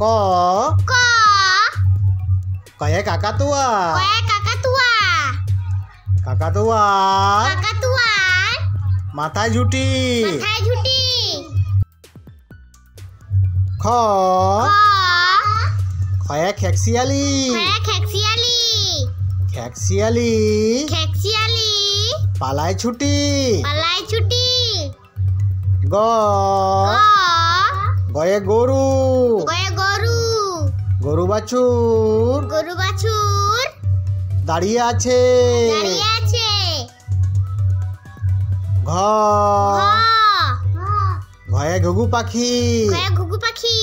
ক ক কয়ে কাকাতুয়া কয়ে কাকাতুয়া কাকাতুয়ার কাকাতুয়ার মাথায় ঝুঁটি মাথায় ঝুঁটি। খ খ খয়ে খেকসিয়ালি খয়ে খেকসিয়ালি খেকসিয়ালি খেকসিয়ালি পালায় ছুটি পালায় ছুটি। গ গ গয়ে গরু গয়ে গরু গরু বাছুর গরু বাছুর দাঁড়িয়ে আছে দাঁড়িয়ে আছে। ঘ ঘ ঘয়ে ঘুঘু পাখি ঘয়ে ঘুঘু পাখি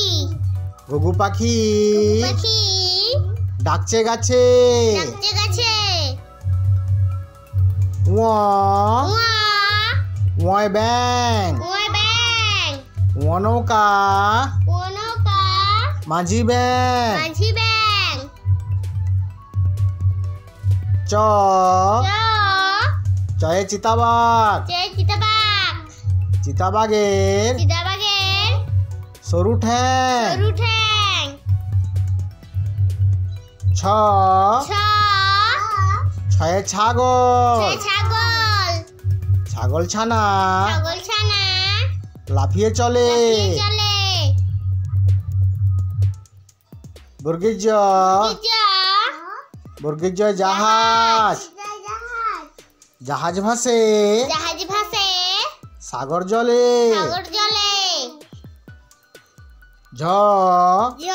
ঘুঘু পাখি পাখি ডাকছে গাছে ডাকছে গাছে। ঙ উয়া ঙয় ব্যাং উয়া ব্যাং ঙ নৌকা নৌকা মাঝি ব্যাং মাঝি ব্যাং। চ চ চয়ে চিতাবাঘ চিতাবাঘ চিতাবাঘের চিতাবাঘের সরু ঠ্যাং সরু ঠ্যাং। ছ ছ ছয়ে ছাগল ছাগল ছাগল ছানা ছাগল ছানা লাফিয়ে চলে লাফিয়ে চলে। বর্গীর জ গিজা বর্গীর জ জাহাজ জাহাজ ভাসে জাহাজ ভাসে সাগর জলে সাগর জলে। ঝ ঝ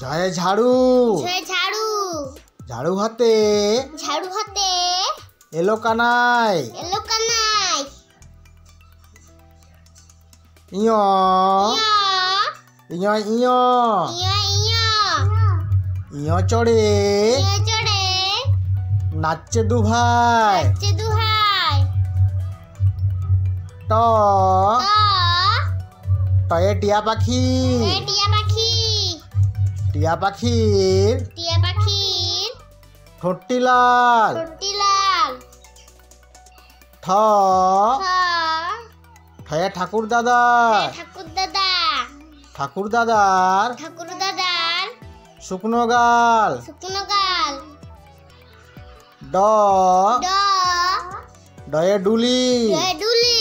ঝয়ে ঝাড়ু ঝয়ে ঝাড়ু ঝাড়ু হাতে ঝাড়ু হাতে এলো কানাই এলো কানাই। ইয় ইয়া ইয় ইয় ইয়া ইয়া ইয় চড়ে ইয়া চড়ে নাচছে দু ভাই নাচছে দুহাই। ট ট টয়ে টিয়া পাখি টিয়া পাখি টিয়া পাখির টিয়া পাখির ঠোঁটটি লাল ঠোঁটটি লাল। ঠ ঠ ঠয়ে ঠাকুর দাদা ঠাকুর দাদা ঠাকুর দাদার ঠাকুর দাদার শুকনো গাল শুকনো গাল। ড ড ডয়ে ডুলি ডুলি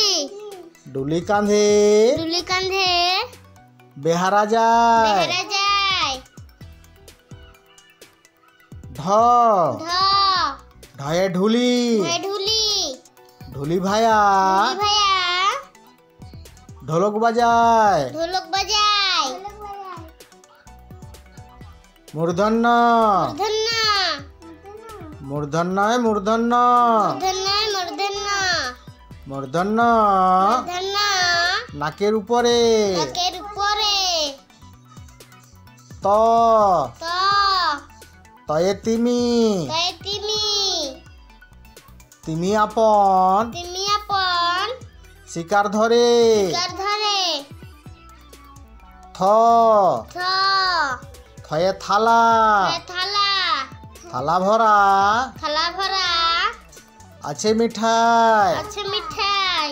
ডুলি কাঁধে ডুলি কাঁধে বেহারা যায় বেহারা যায়। ঢ ঢ ঢয়ে ঢুলি ঢুলি ঢুলি ভায়া ঢুলি ভাইয়া ঢোলক বাজায় ঢোলক বাজায়। মূর্ধন্য মূর্ধন্য মূর্ধন্যয় মূর্ধন্য মূর্ধন্য মূর্ধন্য মূর্ধন্য মূর্ধন্য নাকের উপরে নাকের উপরে। ত ত তয়ে তিমি তাই তিমি তিমি আপন তিমি আপন শিকার ধরে শিকার ধরে। থ থ থয়ে থালা থালা থালা ভরা থালা ভরা আছে মিঠাই আছে মিঠাই।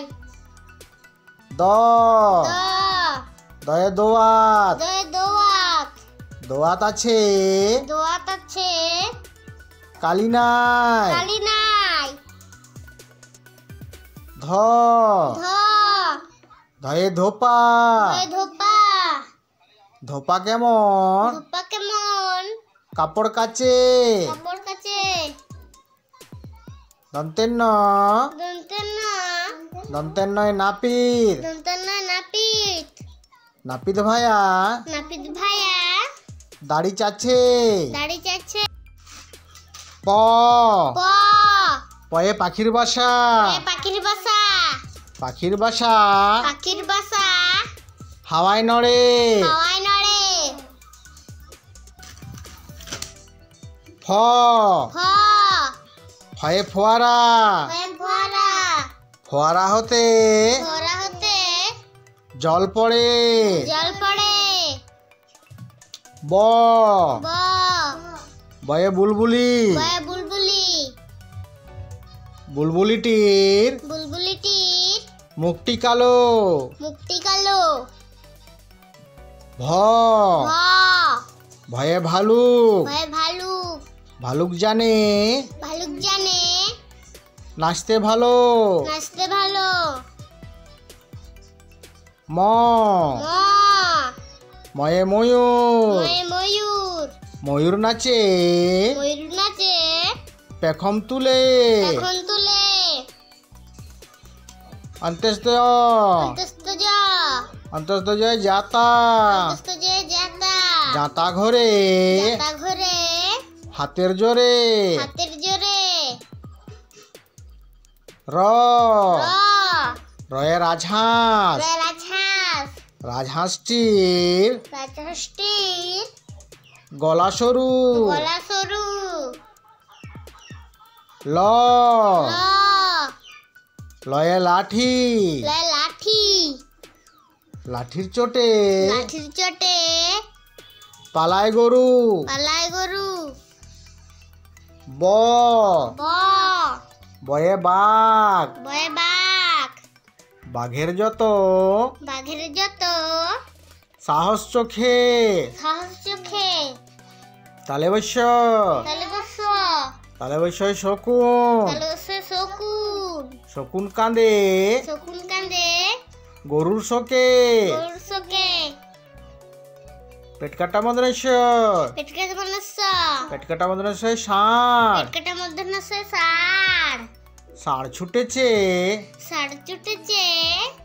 দ দ দয়ে দোয়াত দই দোয়াত দোয়াত আছে দোয়াত আছে কালি নাই কালি নাই। ধ ধ ধয়ে ধোপা দই ধোপা ধোপা কেমন ধোপা কেমন কাপড় কাচে কাপড় কাচে। দন্তের ন দন্তেন্ন দন্তের নয় নাপিত দন্তেন্ন নাপিত নাপিত ভায়া নাপিত ভাইয়া দাড়ি চাচ্ছে দাড়ি চাচ্ছে। প প পয়ে পাখির বাসা পাখির বাসা পাখির বাসা পাখির বাসা হাওয়ায় নড়ে হাওয়ায় নড়ে। ফ ফ ফয়ে ফোয়ারা ফোয়ারা ফোয়ারা হতে ফোয়ারা হতে জল পড়ে জল পড়ে। ব ব বয়ে বুলবুলি বয়ে বুলবুলি বুলবুলিটির বুলবুলিটির মুখটি কালো মুখটি কালো। ভ ভ ভয়ে ভালুক ভয়ে ভালুক ভালুক জানে ভালুক জানে নাচতে ভালো নাচতে ভালো ম ম ময়ে ময়ূর ময়ে ময়ূর ময়ূর নাচে ময়ূর নাচে পেখম তুলে এখন তুলে অন্ত্যেষ্টয় অন্তস্তজ অন্ত্যেষ্টয় যাতা অন্তস্তজ যাতা যাতা ঘরে যাতা ঘরে হাতের জোরে হাতের জোরে র র রয়ে রাজহাঁস রয়ে রাজহাঁস রাজহাঁসটির রাজহাঁসটির গলা সরু গলা সরু ল ল লয়ে লাঠি লয়ে লাঠি লাঠির চোটে লাঠির চটে পালায় গরু পালায় গরু ব ব বয়ে বাঘ বয়ে বাঘ বাঘের যত বাঘের যত সাহস চোখে সাহস চোখে তালে বৈশ্য তালে বস তালে বৈশ্য শকুন তালে বস শকুন শকুন কাঁদে শকুন কান্দে গরুর শোকে গরুর শোকে পেট কাটা মদনেশ পেটকাটা মনস্য পেট কাটা মদনেশ ষাঁড় পেটকাটা মধ্যে নসে ষাঁড় ষাঁড় ছুটেছে ষাঁড় ছুটেছে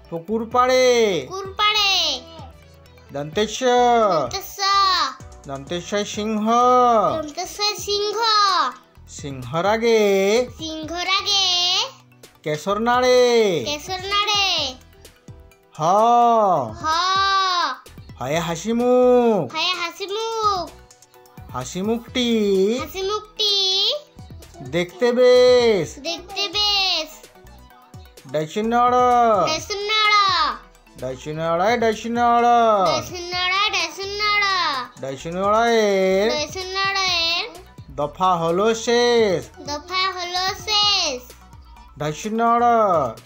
পুকুর পাড়ে কুর পাড়ে দন্তেশ দন্তস্য দন্তেশ্বয় সিংহ দন্তস্য সিংহ সিংহর আগে সিংহর আগে কেশর নাড়ে কেশর নাড়ে হ হ হয়ে হাসি মুখ হয়ে হাসি মুখ হাসি মুখটি হাসি মুখটি দেখতে বেশ দেখতে বেশ ডাইসিনড় ডেসুনাড়া ডাইসিনড়ায় ডাইসিনড় ডেসুনাড়া ডেসুনাড়া ডাইসিনড়ায়ের ডেসুনাড়ের দফা হলো শেষ দফা হলো শেষ ডাইসিনড়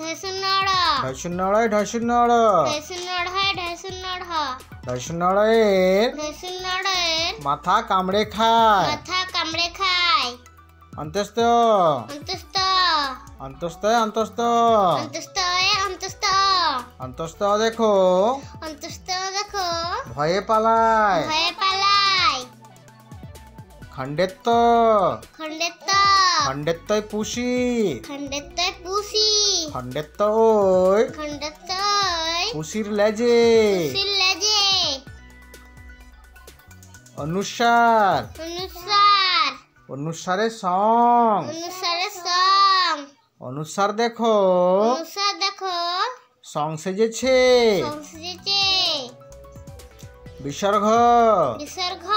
ডেসুনাড়া ডাইসিনড়ায় ডাইসিনড় ডেসুনাড়া ডেসুনাড়া ডাইসিনড়ায়ের ডেসুনাড়ের মাথা কামড়ে খায় মাথা কামড়ে খায় অন্তস্ত অন্তস্ত অন্তস্ত অন্তস্ত অন্তস্ত অন্তস্ত অন্তস্ত দেখো অন্তস্ত দেখো ভয়ে পালায় ভয়ে পালায় খণ্ডেত্ব খণ্ডেত্ব খণ্ডেত্বয় পুষি খণ্ডেত্ব পুষি খণ্ডেত্ব ওই খণ্ডেত্ব পুষির লেজে সিল্লেজে অনুসার অনুসার অনুসারের সং অনুসারে সং অনুসার দেখো অনুসার দেখো সং সেজেছে সংসেজে বিসর্গ বিসর্গ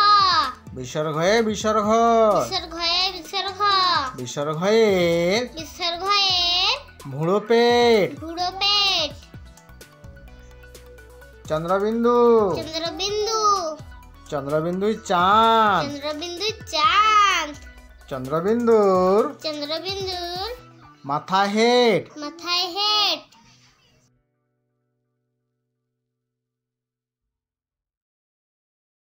বিসর্গয়ে বিসর্গ বিসর্গয়ে বিসর্গ বিসর্গয়ের বিসর্গয়ের ভুঁড়ো পেট বুড়ো পেট চন্দ্রবিন্দু চন্দ্রবিন্দু চন্দ্রবিন্দুর চাঁদ চন্দ্রবিন্দু চাঁদ চন্দ্রবিন্দুর চন্দ্রবিন্দুর মাথা হেট